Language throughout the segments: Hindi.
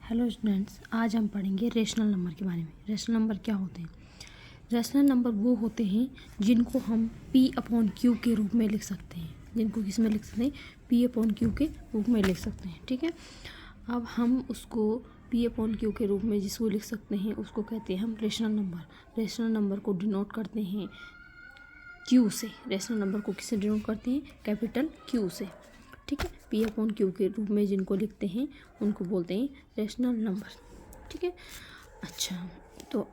हेलो स्टूडेंट्स, आज हम पढ़ेंगे रेशनल नंबर के बारे में। रेशनल नंबर क्या होते हैं? रेशनल नंबर वो होते हैं जिनको हम P/Q के रूप में लिख सकते हैं। जिनको किस में लिख सकते हैं? P/Q के रूप में लिख सकते हैं। ठीक है, अब हम उसको P/Q के रूप में जिसको लिख सकते हैं उसको कहते हैं हम रेशनल नंबर। रेशनल नंबर को डिनोट करते हैं Q से। रेशनल नंबर को किससे डिनोट करते हैं? कैपिटल Q से। ठीक है, P/Q के रूप में जिनको लिखते हैं उनको बोलते हैं रेशनल नंबर। ठीक है, अच्छा तो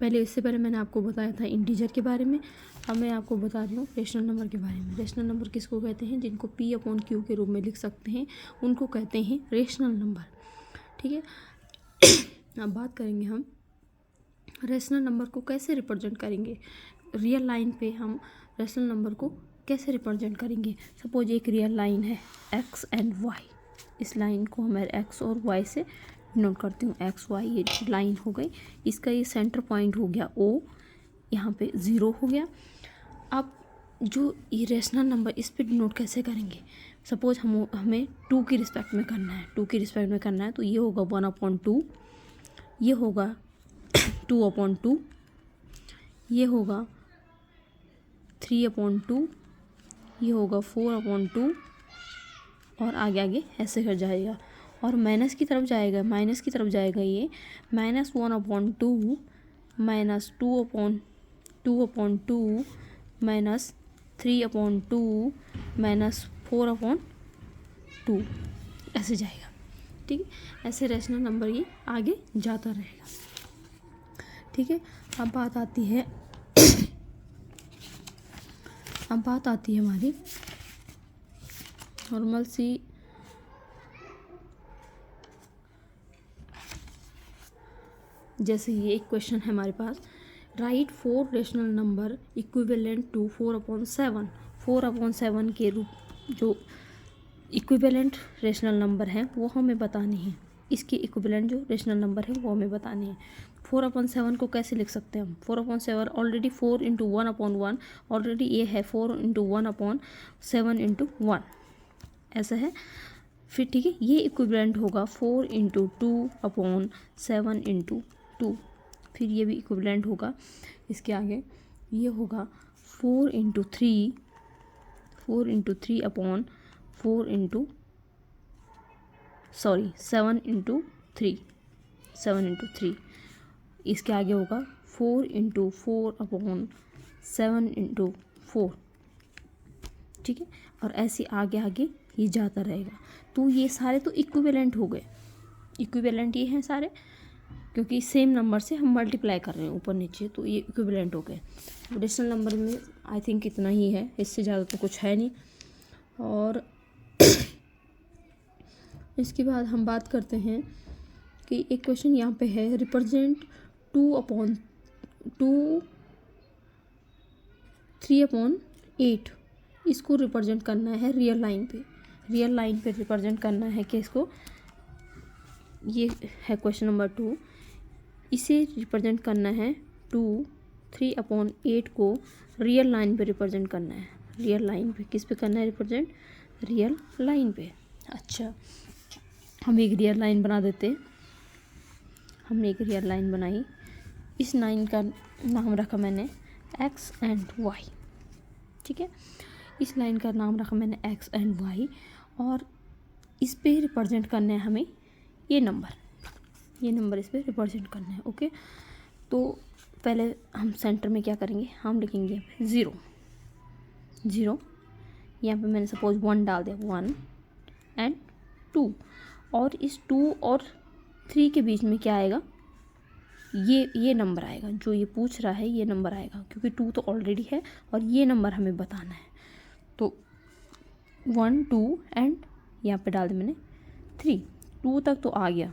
इससे पहले मैंने आपको बताया था इंटीजर के बारे में। अब मैं आपको बता रही हूँ रेशनल नंबर के बारे में। रेशनल नंबर किसको कहते हैं? जिनको P/Q के रूप में लिख सकते हैं उनको कहते हैं रेशनल नंबर। ठीक है, अब बात करेंगे हम रेशनल नंबर को कैसे रिप्रेजेंट करेंगे। रियल लाइन पे हम रेशनल नंबर को कैसे रिप्रेजेंट करेंगे? सपोज एक रियल लाइन है x एंड y। इस लाइन को मैं x और y से नोट करती हूँ। x y ये लाइन हो गई, इसका ये सेंटर पॉइंट हो गया O, यहाँ पे 0 हो गया। अब जो ये रेशनल नंबर इस पे डिनोट कैसे करेंगे? सपोज हमें 2 की रिस्पेक्ट में करना है। 2 की रिस्पेक्ट में करना है तो ये होगा 1/2, ये होगा 2/2, ये होगा 3/2, ये होगा 4/2 और आगे आगे ऐसे कर जाएगा। और माइनस की तरफ जाएगा, माइनस की तरफ जाएगा ये -1/2 -2/2 -3/2 -4/2 ऐसे जाएगा। ठीक है, ऐसे रेशनल नंबर ये आगे जाता रहेगा। ठीक है, अब बात आती है हमारी नॉर्मल सी जैसे ये एक क्वेश्चन है हमारे पास, write 4 rational number equivalent to 4/7। 4/7 के रूप जो इक्विवेलेंट रेशनल नंबर हैं वो हमें बताने हैं। इसके इक्विवेलेंट जो रेशनल नंबर है वो हमें बताने हैं। 4/7 को कैसे लिख सकते हैं हम? 4/7 ऑलरेडी 4 × 1/1 ऑलरेडी ये है 4 × 1/7 × 1 ऐसा है। फिर ठीक है, ये इक्विवेलेंट होगा 4 × 2/7 × 2। फिर ये भी इक्विवेलेंट होगा इसके आगे, ये होगा 4 × 3 7 × 3। इसके आगे होगा 4 × 4/7 × 4। ठीक है, और ऐसे आगे आगे ये जाता रहेगा। तो ये सारे तो इक्विवेलेंट हो गए। इक्विवेलेंट ये हैं सारे, क्योंकि सेम नंबर से हम मल्टीप्लाई कर रहे हैं ऊपर नीचे, तो ये इक्विवेलेंट हो गए। रेशनल नंबर में आई थिंक इतना ही है, इससे ज़्यादा तो कुछ है नहीं। और इसके बाद हम बात करते हैं कि एक क्वेश्चन यहाँ पे है, रिप्रेजेंट 3/8। इसको रिप्रेजेंट करना है रियल लाइन पे। रियल लाइन पे रिप्रेजेंट करना है कि इसको, ये है क्वेश्चन नंबर 2। इसे रिप्रेजेंट करना है 3/8 को रियल लाइन पे रिप्रेजेंट करना है। रियल लाइन पे किस पे करना है रिप्रेजेंट? रियल लाइन पे। अच्छा, हम एक रियल लाइन बना देते हैं। हमने एक रियल लाइन बनाई, इस लाइन का नाम रखा मैंने x एंड y। ठीक है, इस लाइन का नाम रखा मैंने x एंड y, और इस पे रिप्रेजेंट करना है हमें ये नंबर इस पे रिप्रेजेंट करना है। ओके, तो पहले हम सेंटर में क्या करेंगे? हम लिखेंगे 0 यहाँ पे मैंने सपोज 1 डाल दिया, 1 एंड 2, और इस 2 और 3 के बीच में क्या आएगा? ये नंबर आएगा जो ये पूछ रहा है, ये नंबर आएगा, क्योंकि 2 तो ऑलरेडी है और ये नंबर हमें बताना है। तो 1 2 एंड यहाँ पे डाल दिया मैंने 3, 2 तक तो आ गया।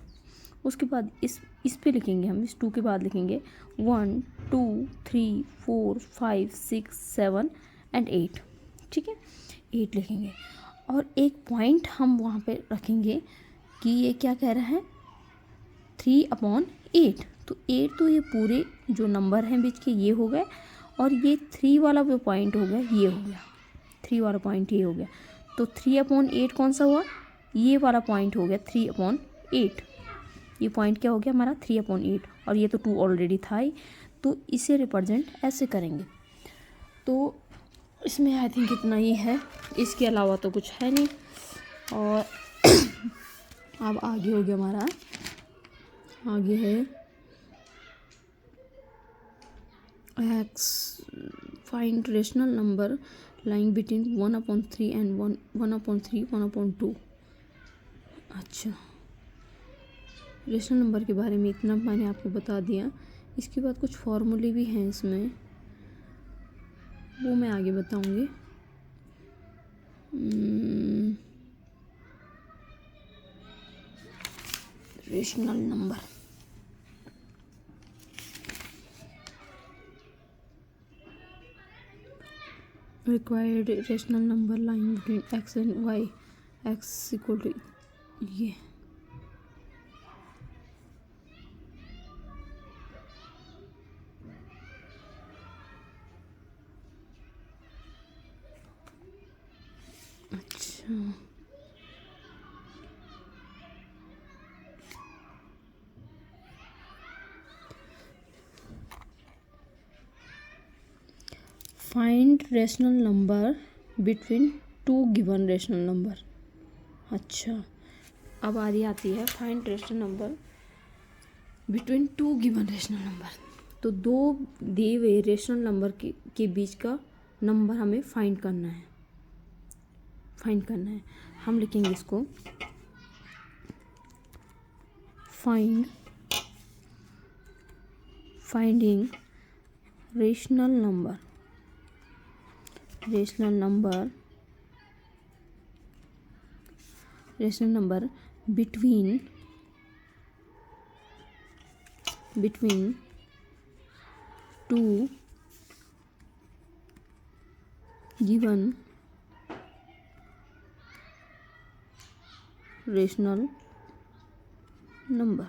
उसके बाद इस पे लिखेंगे हम, इस 2 के बाद लिखेंगे 1 2 3 4 5 6 7 एंड 8। ठीक है, 8 लिखेंगे, और एक पॉइंट हम वहाँ पे रखेंगे कि ये क्या कह रहा है? 3/8। तो 8 तो ये पूरे जो नंबर हैं बीच के ये हो गए, और ये 3 वाला जो पॉइंट हो गया ये हो गया, 3 वाला पॉइंट ये हो गया। तो 3/8 कौन सा हुआ? ये वाला पॉइंट हो गया 3/8। ये पॉइंट क्या हो गया हमारा 3/8, और ये तो 2 ऑलरेडी था ही, तो इसे रिप्रेजेंट ऐसे करेंगे। तो इसमें आई थिंक इतना ही है, इसके अलावा तो कुछ है नहीं। और अब आगे हो गया हमारा, आगे है x, find rational number lying between 1/3 and 1/3 1/2। अच्छा, रेशनल नंबर के बारे में इतना मैंने आपको बता दिया। इसके बाद कुछ फॉर्मूले भी हैं इसमें, वो मैं आगे बताऊंगी। Rational number, required rational number line between x and y, x equal to ये। अच्छा, find rational number between 2 given rational number. अच्छा, अब आती है find rational number between 2 given rational number. तो दो दिए हुए रेशनल नंबर के बीच का नंबर हमें फाइंड करना है, हम लिखेंगे इसको finding rational number between two given rational number.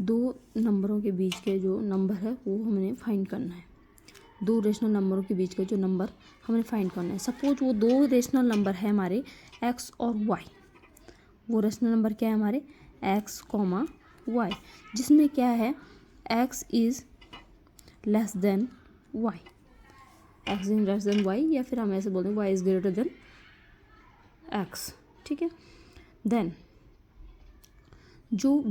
दो नंबरों के बीच के जो नंबर है वो हमें फाइंड करना है। दो रेशनल नंबरों के बीच का जो नंबर हमें फाइंड करना है। सपोज वो दो रेशनल नंबर है हमारे एक्स और वाई। वो रेशनल नंबर क्या है हमारे एक्स कॉमा वाई, जिसमें क्या है x is less than y, x is less than y, या फिर हम ऐसे बोलते हैं y is greater than x. ठीक है, देन जो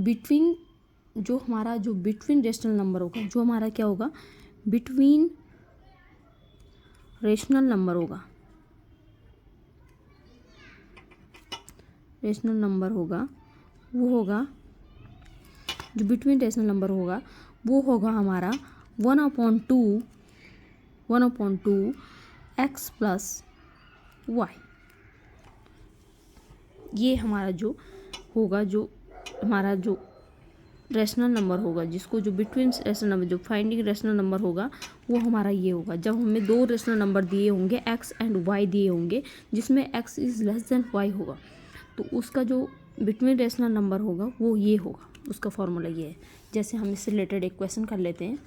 हमारा बिटवीन रेशनल नंबर होगा, जो हमारा क्या होगा बिटवीन रेशनल नंबर होगा, वो होगा जो बिटवीन रेशनल नंबर होगा वो होगा हमारा 1/2 एक्स प्लस वाई। ये हमारा जो हमारा रेशनल नंबर होगा, जिसको जो बिटवीन रेशनल नंबर जो फाइंडिंग रेशनल नंबर होगा वो हमारा ये होगा। जब हमें दो रेशनल नंबर दिए होंगे एक्स एंड वाई दिए होंगे, जिसमें x is less than y होगा, तो उसका जो बिटवीन रेशनल नंबर होगा वो ये होगा। उसका फॉर्मूला ये है। जैसे हम इससे रिलेटेड एक क्वेश्चन कर लेते हैं।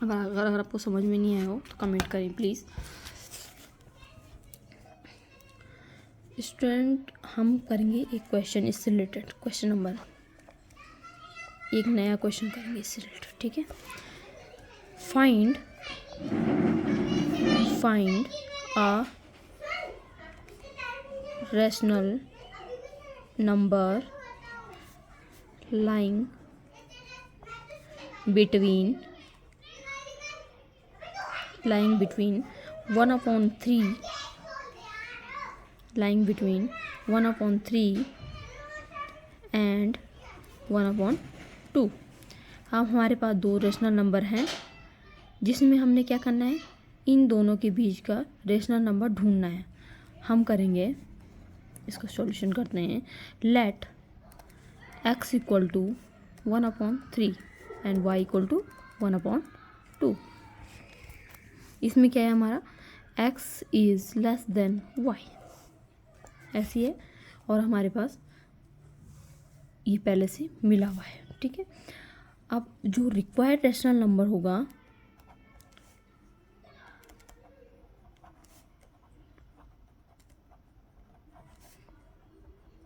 अगर आपको समझ में नहीं आया हो तो कमेंट करें प्लीज़। स्टूडेंट, हम करेंगे एक क्वेश्चन इससे रिलेटेड, क्वेश्चन नंबर, एक नया क्वेश्चन करेंगे इससे रिलेटेड। ठीक है, find a rational number lying between 1/3 and 1/2। अब हमारे पास दो रेशनल नंबर हैं, जिसमें हमने क्या करना है, इन दोनों के बीच का रेशनल नंबर ढूंढना है। हम करेंगे, इसका सॉल्यूशन करते हैं। Let x equal to 1/3 and y equal to 1/2। इसमें क्या है हमारा x is less than y, ऐसी है, और हमारे पास ये पहले से मिला हुआ है। ठीक है, अब जो रिक्वायर्ड रेशनल नंबर होगा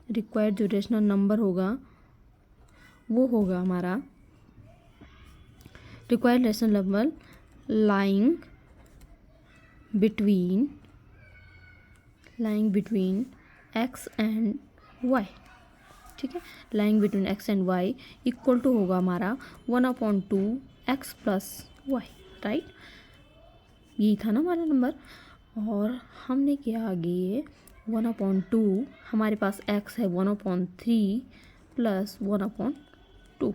रिक्वायर्ड जो रेशनल नंबर होगा वो होगा हमारा required rational number lying between x and y, ठीक है। Lying between x and y equal to होगा हमारा 1/2 x प्लस वाई, राइट। यही था ना हमारा नंबर। और हमने क्या आगे 1/2, हमारे पास x है 1/3 plus 1/2,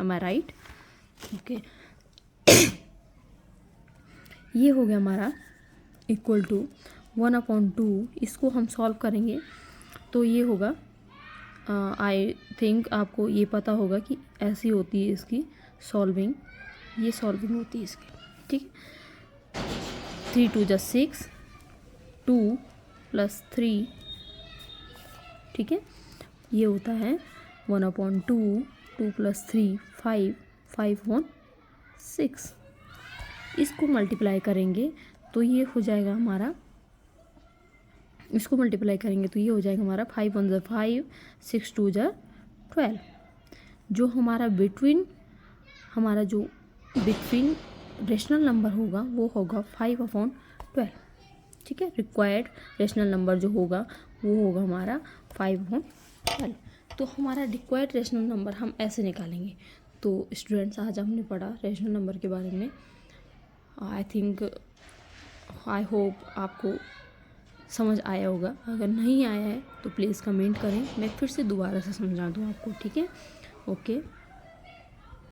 am I right? Okay, ये हो गया हमारा इक्वल टू 1/2। इसको हम सॉल्व करेंगे तो ये होगा, आई थिंक आपको ये पता होगा कि ऐसी होती है इसकी सॉल्विंग, ये सॉल्विंग होती है इसकी, ठीक है। 3 2 जा 6, 2 + 3, ठीक है। ये होता है 1/2, 2 + 3 5, 5/6। इसको मल्टीप्लाई करेंगे तो ये हो जाएगा हमारा, इसको मल्टीप्लाई करेंगे तो ये हो जाएगा हमारा 5 1 जा 5, 6 2 जा 12। जो हमारा बिटवीन रेशनल नंबर होगा वो होगा 5/12, ठीक है। रिक्वायर्ड रेशनल नंबर जो होगा वो होगा हमारा 5/12। तो हमारा रिक्वायर्ड रेशनल नंबर हम ऐसे निकालेंगे। तो स्टूडेंट्स, आज हमने पढ़ा रेशनल नंबर के बारे में। आई होप आपको समझ आया होगा। अगर नहीं आया है तो प्लीज़ कमेंट करें, मैं फिर से दोबारा से समझा दूँ आपको, ठीक है। ओके।